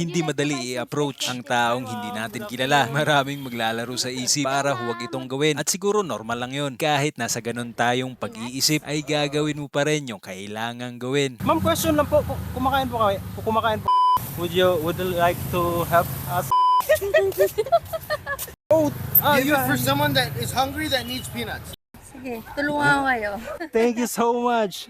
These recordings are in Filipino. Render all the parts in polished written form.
Hindi madali i-approach ang taong hindi natin kilala. Maraming maglalaro sa isip para huwag itong gawin. At siguro normal lang yun. Kahit nasa ganun tayong pag-iisip, ay gagawin mo pa rin yung kailangang gawin. Ma'am, question lang po. Kumakain po kayo? Kumakain po. Would you like to help us? Give it for someone that is hungry that needs peanuts. Sige, tulungan ko kayo. Thank you so much.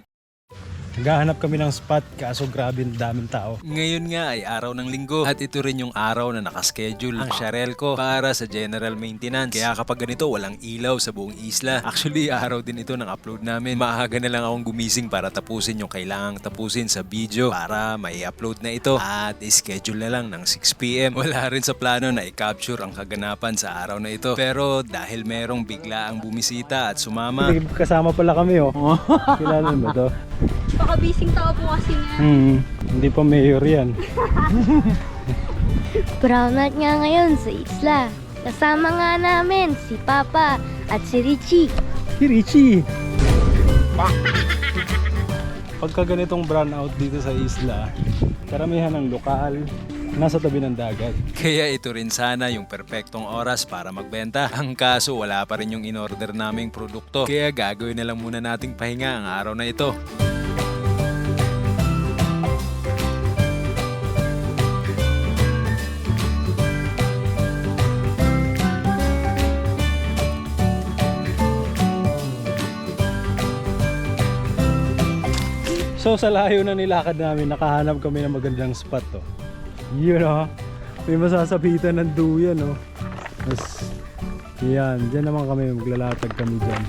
Naghahanap kami ng spot kaso grabe ang daming tao. Ngayon nga ay araw ng linggo at ito rin yung araw na nakaschedule ang Sharel ko para sa general maintenance. Kaya kapag ganito walang ilaw sa buong isla. Actually araw din ito ng upload namin. Maaga na lang akong gumising para tapusin yung kailangang tapusin sa video para may upload na ito at schedule na lang ng 6 PM. Wala rin sa plano na i-capture ang kaganapan sa araw na ito. Pero dahil merong bigla ang bumisita at sumama. Kasama pala kami oh. Kilala mo to? Baka bising tao po kasi niya. Hindi pa mayor yan. Brown out nga ngayon sa isla. Kasama nga namin si Papa at si Richie. Si Richie! Pagka ganitong brownout dito sa isla, karamihan ng lokal, nasa tabi ng dagat. Kaya ito rin sana yung perpektong oras para magbenta. Ang kaso wala pa rin yung in-order naming produkto. Kaya gagawin na lang muna nating pahinga ang araw na ito. So sa layo na nilakad namin, nakahanap kami ng magandang spot to. Yun oh, may masasabitan ng duyan oh. Mas, yan, dyan naman kami, maglalatag kami dyan.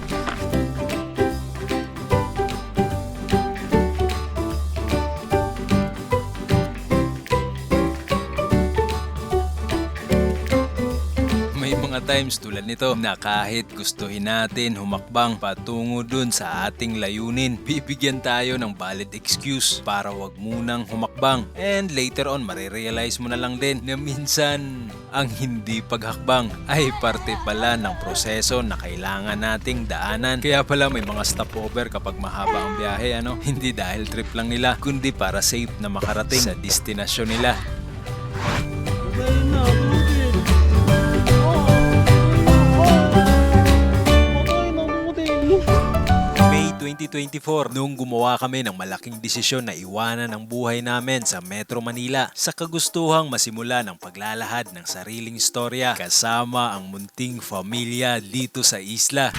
May mga times tulad nito na kahit gustuhin natin humakbang patungo dun sa ating layunin, bibigyan tayo ng valid excuse para wag munang humakbang. And later on, marirealize mo na lang din na minsan ang hindi paghakbang ay parte pala ng proseso na kailangan nating daanan. Kaya pala may mga stopover kapag mahaba ang biyahe, ano? Hindi dahil trip lang nila, kundi para safe na makarating sa destinasyon nila. May 2024, noong gumawa kami ng malaking desisyon na iwanan ang buhay namin sa Metro Manila sa kagustuhang masimula ng paglalahad ng sariling istorya kasama ang munting pamilya dito sa isla.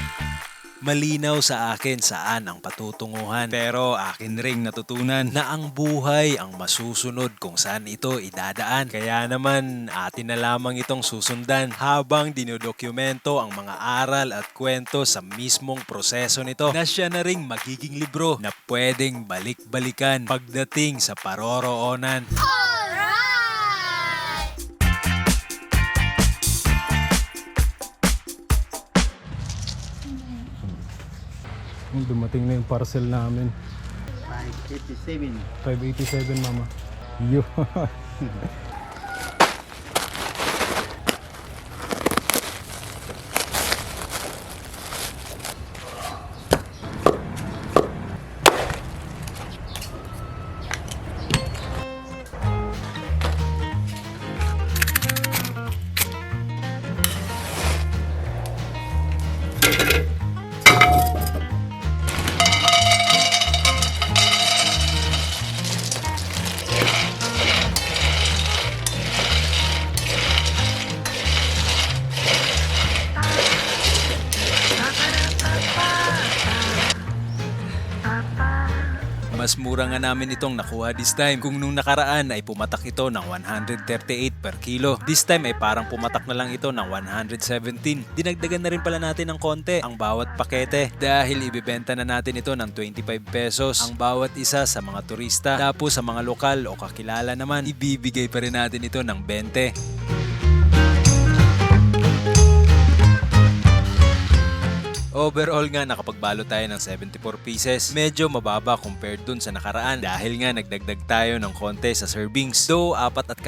Malinaw sa akin saan ang patutunguhan, pero akin ring natutunan na ang buhay ang masusunod kung saan ito idadaan. Kaya naman atin na lamang itong susundan habang dinodokumento ang mga aral at kwento sa mismong proseso nito na siya na ring magiging libro na pwedeng balik-balikan pagdating sa paroroonan. Dumating na yung parcel namin. 587. 587 mama. Yun. Mas mura nga namin itong nakuha this time. Kung nung nakaraan ay pumatak ito ng 138 per kilo, this time ay parang pumatak na lang ito ng 117. Dinagdagan na rin pala natin ng konti ang bawat pakete dahil ibibenta na natin ito ng 25 pesos ang bawat isa sa mga turista. Tapos sa mga lokal o kakilala naman, ibibigay pa rin natin ito ng 20. Overall nga nakapagbalo tayo ng 74 pieces. Medyo mababa compared dun sa nakaraan dahil nga nagdagdag tayo ng konti sa servings. Though 4.5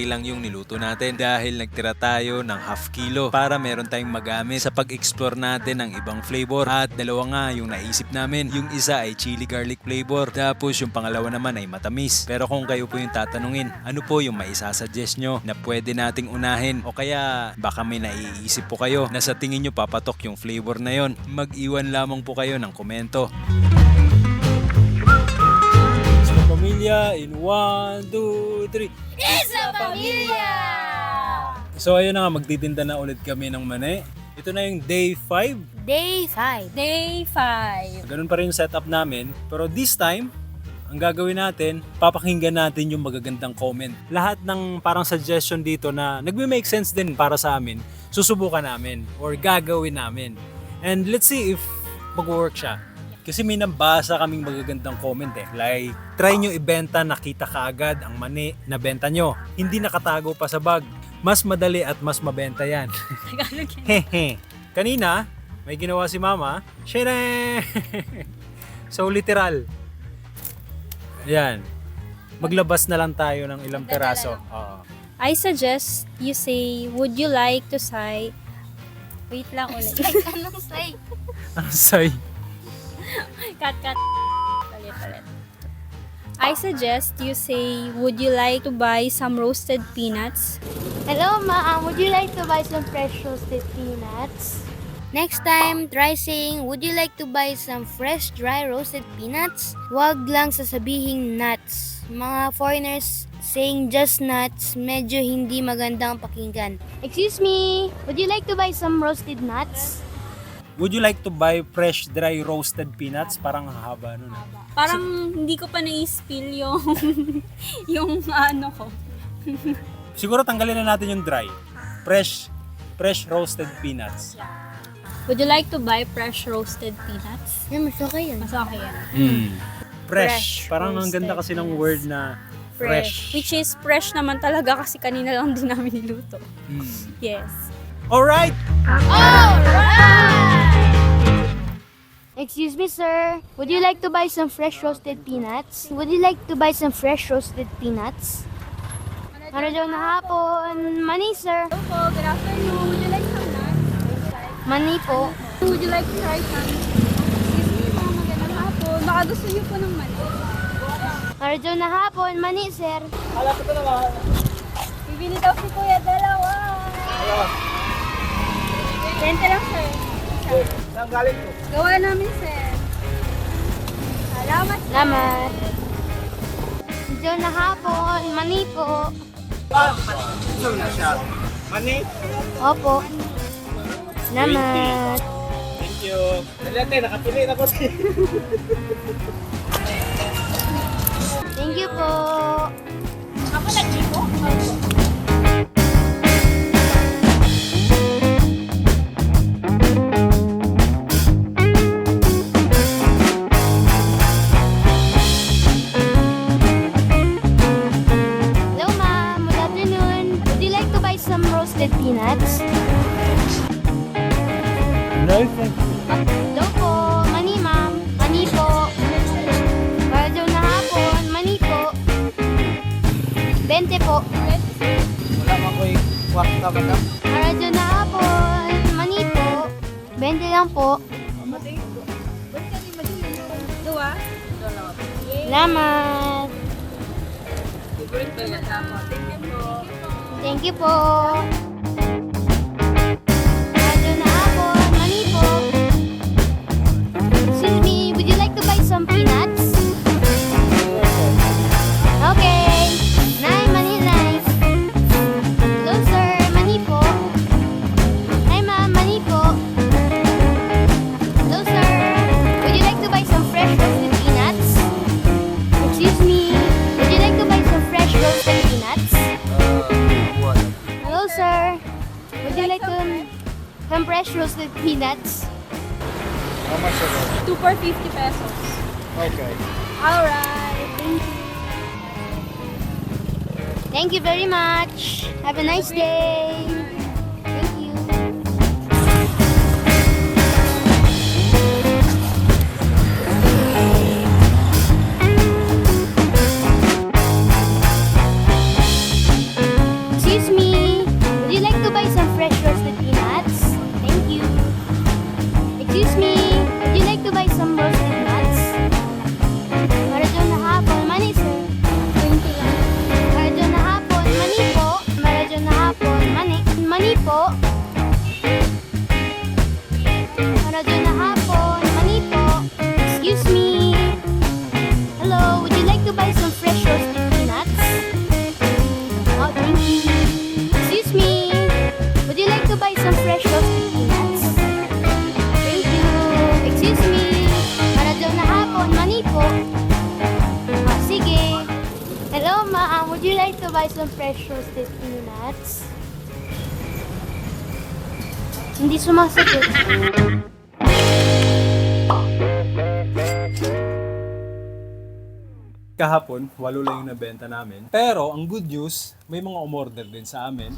lang yung niluto natin dahil nagtira tayo ng half kilo para meron tayong magamit sa pag-explore natin ng ibang flavor. At dalawa nga yung naisip namin. Yung isa ay chili garlic flavor, tapos yung pangalawa naman ay matamis. Pero kung kayo po yung tatanungin, ano po yung maisasuggest nyo na pwede nating unahin o kaya baka may naiisip po kayo na sa tingin nyo papatok yung flavor na yon, mag-iwan lamang po kayo ng komento. Sa pamilya in 1, 2, 3. Isa Pamilya! So ayun na nga, magtitinda na ulit kami ng mani. Ito na yung day 5. Day 5. Day 5. Ganun pa rin yung setup namin. Pero this time, ang gagawin natin, papakinggan natin yung magagandang comment. Lahat ng parang suggestion dito na nagme-make sense din para sa amin, susubukan namin or gagawin namin. And let's see if mag-work siya. Kasi may nabasa kaming magagandang comment eh. Like, try nyo ibenta, nakita kaagad ang mani na benta nyo. Hindi nakatago pa sa bag. Mas madali at mas mabenta yan. Hehe. Kanina, may ginawa si Mama. Shere! So literal. Ayan. Maglabas na lang tayo ng ilang peraso. Oo. I suggest you say, would you like to say... Wait lang ulit. Anong say? Ang say. Cut. Ulit. I suggest you say, would you like to buy some roasted peanuts? Hello, Ma'am. Would you like to buy some fresh roasted peanuts? Next time, try saying, would you like to buy some fresh dry roasted peanuts? Huwag lang sasabihing nuts. Mga foreigners saying just nuts, medyo hindi magandang pakinggan. Excuse me, would you like to buy some roasted nuts? Would you like to buy fresh dry roasted peanuts? Parang hahaba nun. Parang hindi ko pa na-spill yung yung ano ko. Siguro tanggalin na natin yung dry. Fresh roasted peanuts. Would you like to buy fresh roasted peanuts? Mas okay yan. Mas okay yan. Fresh. Parang ang ganda kasi ng word na fresh. Which is fresh naman talaga kasi kanina lang din namin niluto. Yes. Alright! Excuse me, sir. Would you like to buy some fresh roasted peanuts? Would you like to buy some fresh roasted peanuts? Ano daw na hapon? Money, sir. Hello po, good afternoon. Would you like some nuts? Money po. Would you like to try some? Excuse me po, magandang hapon. Baka gusto niyo po ng mani. Ano daw na hapon? Money, sir. Bibili daw si Kuya dalawa. 20 lang, sir. Saan galing po? Gawa namin, sir. Salamat, sir. Salamat. Ano daw na hapon? Money po. So na siya. Money? Opo. Salamat. Thank you. Dali nakapili na ko. Thank you po. Ako nag-ipo? Hello, ma'am. Good afternoon. Would you like to buy some roasted peanuts? No, thank you. Hello po. Money, ma'am. Money po. Radyo na hapon. Money po. 20 po. Wala mo ko yung kwarta ba na? Radyo na hapon. Money po. 20 lang po. Dua? Salamat. Thank you po. Radyo na hapon. Money po. Excuse me, would you like to buy some peanuts? Okay. Money, nice. Hello, sir. Money po. Hi, ma'am. Money po. Hello, sir. Would you like to buy some fresh roasted peanuts? Excuse me. Would you like to buy some fresh roasted peanuts? Hello, sir. Would you like to some fresh roasted peanuts? How much is it? 2 for 50 pesos. Okay. Alright, thank you. Thank you very much. Have a nice day. Thank you. buy some fresh roasted peanuts. Hindi sumasagot. Kahapon, 8 lang yung nabenta namin. Pero, ang good news, may mga umorder din sa amin.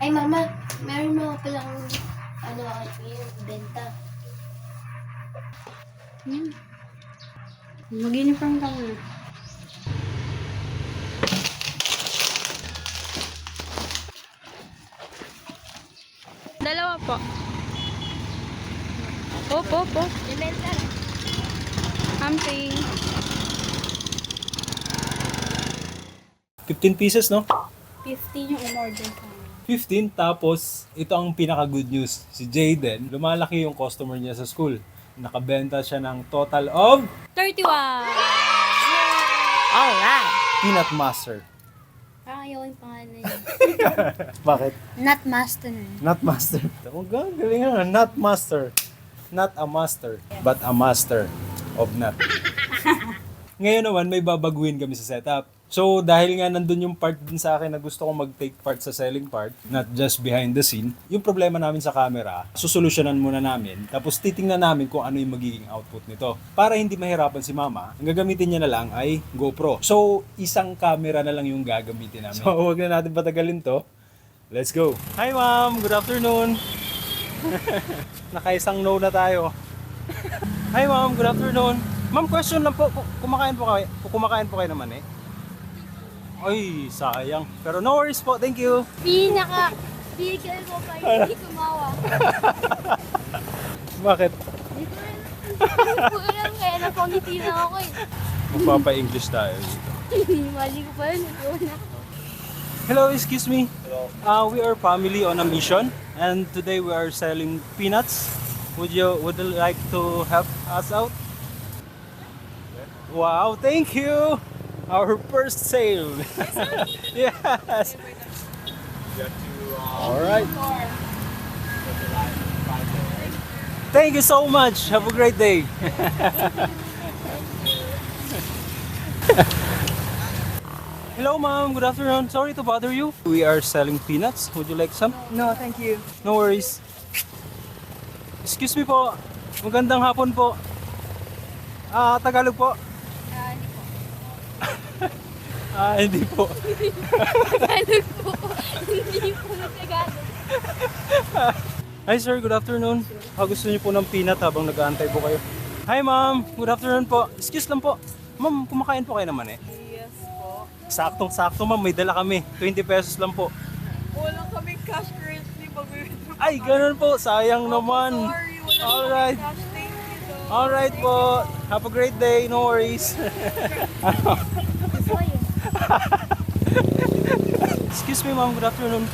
Ay, mama, meron mga palang yung benta. Mag-uniform ka muna. Dalawa po. Opo. Ibenta. Something. 15 pieces, no? 15 yung umorder ko. 15, tapos ito ang pinaka good news. Si Jaden, lumalaki yung customer niya sa school. Nakabenta siya ng total of 31! Alright. Peanut Master. Parang ayaw yung pangalan niya. Bakit? Not master. Not Master. Ang galing nga, Not Master. Not a master, but a master of nut. Ngayon naman, may babaguhin kami sa setup. So, dahil nga nandun yung part din sa akin na gusto kong mag-take part sa selling part, not just behind the scene, yung problema namin sa camera, susolusyonan muna namin, tapos titingnan namin kung ano yung magiging output nito. Para hindi mahirapan si mama, ang gagamitin niya na lang ay GoPro. So, isang camera na lang yung gagamitin namin. So, huwag na natin patagalin to. Let's go. Hi ma'am, good afternoon. Nakaisang no na tayo. Hi ma'am, good afternoon. Ma'am, question lang po, kumakain po kayo naman eh? Ay, sayang. Pero no worries po, thank you. Bigil ko pa hindi kumawa. Bakit? Hindi ko alam kaya napangiti lang ako eh. Magpapa-English tayo. Mali ko pa yun. Hello, excuse me. We are family on a mission and today we are selling peanuts. Would you like to help us out? Wow, thank you. Our first sale. Yes. All right. Thank you so much. Have a great day. Hello, ma'am. Good afternoon. Sorry to bother you. We are selling peanuts. Would you like some? No, thank you. No worries. Excuse me po. Magandang hapon po. Tagalog po. Hindi po. Tagalog po. Hindi po na Tagalog. Hi sir, good afternoon. Gusto niyo po ng peanut habang nag-aantay po kayo? Hi ma'am, good afternoon po. Excuse lang po. Ma'am, kumakain po kayo naman eh? Yes po. Saktong-sakto ma'am, may dala kami. 20 pesos lang po. Walang kaming cash currently mag-withdraw. Ay, ganun po. Sayang naman. Sorry, wala Alright. kaming cash. Thank you though. Alright po. Have a great day. No worries. Excuse me ma'am, good afternoon.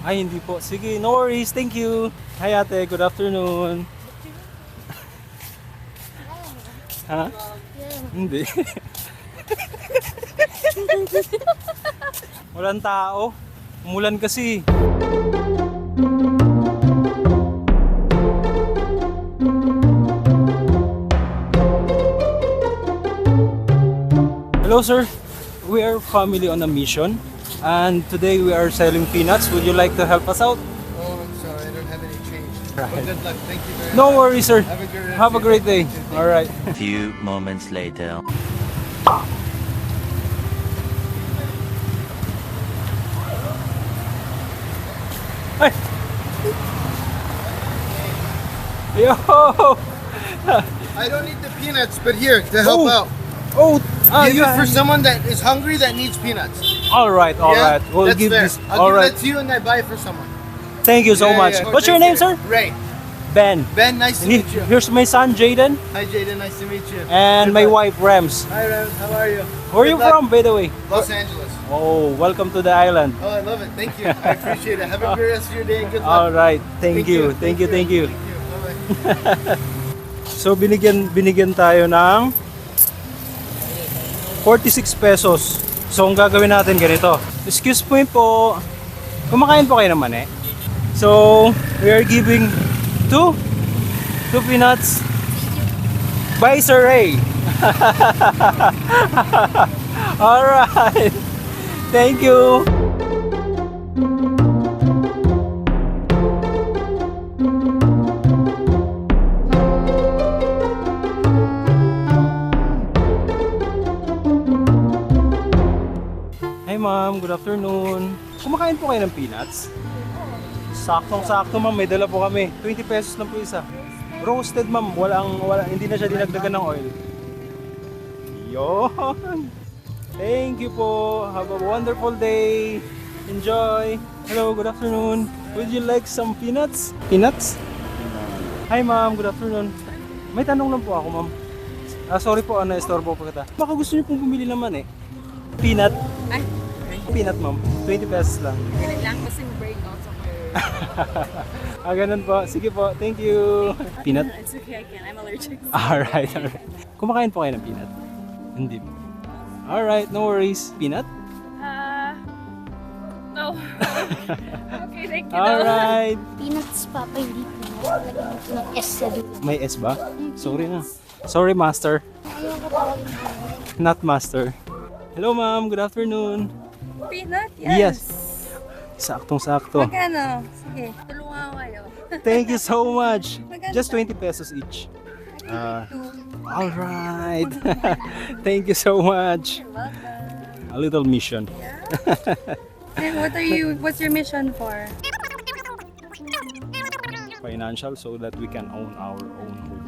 Ay, hindi po. Sige, no worries. Thank you. Hi ate, good afternoon. Ha? Hindi. Walang tao. Umulan kasi. Hello sir, we are family on a mission and today we are selling peanuts. Would you like to help us out? Oh, I'm sorry, I don't have any change. Well, good luck. Thank you very much. No worries sir. Have a good rest Have a of your great day. Alright. Few moments later. Ay! Yo! I don't need the peanuts, but here to help Oh, out. Oh! Give it for someone that is hungry that needs peanuts. Alright, alright. Yeah? We'll That's give fair. this. I'll give Alright. that to you and I buy it for someone. Thank you so Yeah, much. yeah. What's your Thank name, you. sir? Ray. Ben. Ben, nice to And meet you. here's my son, Jaden, Hi, Jaden. Nice to meet you. and my Goodbye. wife, Rams. Hi, Ram. How are you? Where are you Good luck. from, by the way? Los Angeles. Oh, welcome to the island. Oh, I love it. Thank you. I appreciate it. Have a great rest of your day and good luck. Alright, thank you. Thank you. Thank you. Bye-bye. So binigyan tayo ng 46 pesos. So ang gagawin natin ganito. Excuse me po. Kumakain po kayo ng mani? So, we are giving two peanuts by Sir Ray. Alright. Thank you. Hi ma'am, good afternoon. Kumakain po kayo ng peanuts? Saktong-sakto ma'am, may dala po kami. 20 pesos lang po isa. Roasted ma'am, hindi na siya dinagdagan ng oil. Yon. Thank you po. Have a wonderful day. Enjoy. Hello, good afternoon. Would you like some peanuts? Peanuts? Hi ma'am, good afternoon. May tanong lang po ako ma'am. Sorry po, na-estorbo po kita. Baka gusto niyo pong bumili naman eh. Peanut. Ay, Peanut ma'am. 20 pesos lang. ganun lang kasi breakout ako. Ganun po. Sige po. Thank you. Peanut? It's okay, I can. I'm allergic. Alright. Kumakain po kayo ng peanut? Hindi. Alright, no worries. Peanut? No. Okay, thank you. Alright. Peanuts, Papa, hindi peanuts. Lagyan mo ng S sa dulo. May S ba? Sorry na. Sorry, master. Ayaw ko tawagin mo. Not master. Hello, ma'am. Good afternoon. Peanut? Yes. Saktong-sakto. Magkano? Sige, tulungan ko kayo. Thank you so much. Maganda. Just 20 pesos each. Alright. Thank you so much. You're welcome. A little mission. And what's your mission for? Financial so that we can own our own home.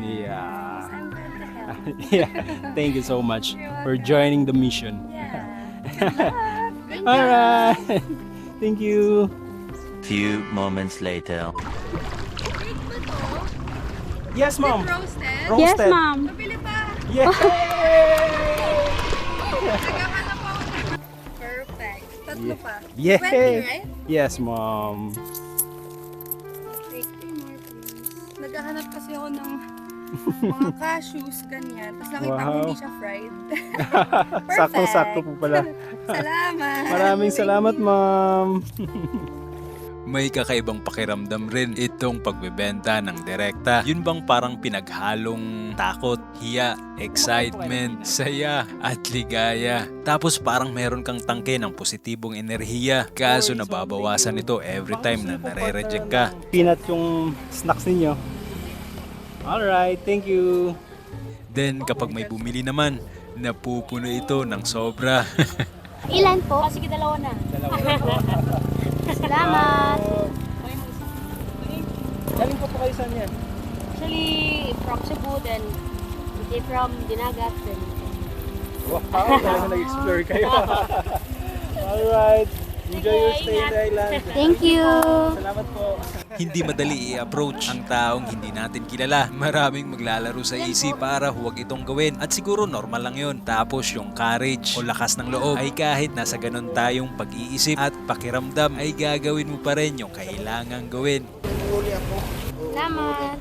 Yeah. I'm glad to help. Yeah. Thank you so much for joining the mission. Yeah. Alright. Thank you. Few moments later. Yes, ma'am. Roasted? Yes, Roasted. ma'am. Pabili pa. Yay! Nagawa na po ako. Perfect. Tatlo pa. Yay! 20, right? Yes, ma'am. Take 3 more, please. Naghahanap kasi ako ng mga cashews, ganyan. Tapos nakita ko Wow. hindi siya fried. Saktong-sakto po pala. Salamat. Maraming salamat, ma'am. May kakaibang pakiramdam rin itong pagbebenta ng direkta. Yun bang parang pinaghalong takot, hiya, excitement, saya, at ligaya. Tapos parang meron kang tangke ng positibong enerhiya. Kaso nababawasan ito every time na nare-reject ka. Peanut yung snacks ninyo. Alright, thank you. Then kapag may bumili naman, napupuno ito ng sobra. Ilan po? Sige, dalawa na. Salamat. Galing po kayo saan yan? Actually, from Cebu, then from Dinagat, then Wow, talaga nag-explore kayo. Alright, enjoy your stay in the island. Thank you. Salamat po. Hindi madali i-approach ang taong hindi natin kilala. Maraming maglalaro sa isip para huwag itong gawin. At siguro normal lang yun. Tapos yung courage o lakas ng loob ay kahit nasa ganun tayong pag-iisip at pakiramdam ay gagawin mo pa rin yung kailangang gawin. Salamat.